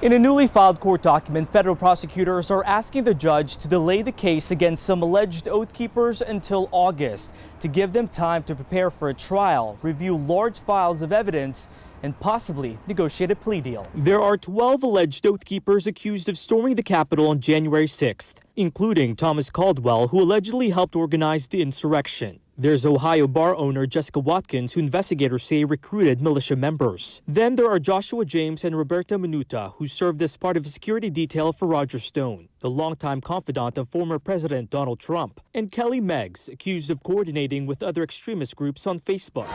In a newly filed court document, federal prosecutors are asking the judge to delay the case against some alleged Oath Keepers until August to give them time to prepare for a trial, review large files of evidence, and possibly negotiate a plea deal. There are 12 alleged Oath Keepers accused of storming the Capitol on January 6th, including Thomas Caldwell, who allegedly helped organize the insurrection. There's Ohio bar owner Jessica Watkins, who investigators say recruited militia members. Then there are Joshua James and Roberta Minuta, who served as part of a security detail for Roger Stone, the longtime confidant of former President Donald Trump, and Kelly Meggs, accused of coordinating with other extremist groups on Facebook.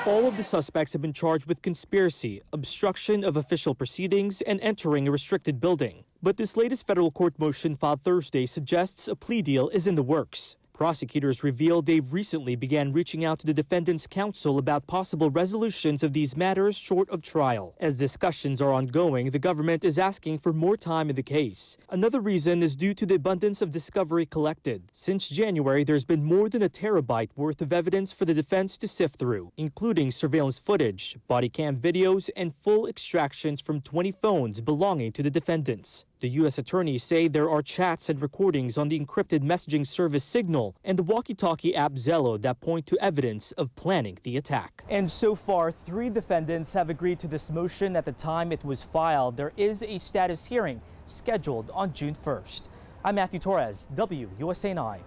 All of the suspects have been charged with conspiracy, obstruction of official proceedings, and entering a restricted building. But this latest federal court motion filed Thursday suggests a plea deal is in the works. Prosecutors revealed they've recently began reaching out to the defendants' counsel about possible resolutions of these matters short of trial. As discussions are ongoing, the government is asking for more time in the case. Another reason is due to the abundance of discovery collected. Since January, there's been more than a terabyte worth of evidence for the defense to sift through, including surveillance footage, body cam videos, and full extractions from 20 phones belonging to the defendants. The U.S. attorneys say there are chats and recordings on the encrypted messaging service Signal and the walkie-talkie app Zello that point to evidence of planning the attack. And so far, 3 defendants have agreed to this motion at the time it was filed. There is a status hearing scheduled on June 1st. I'm Matthew Torres, WUSA 9.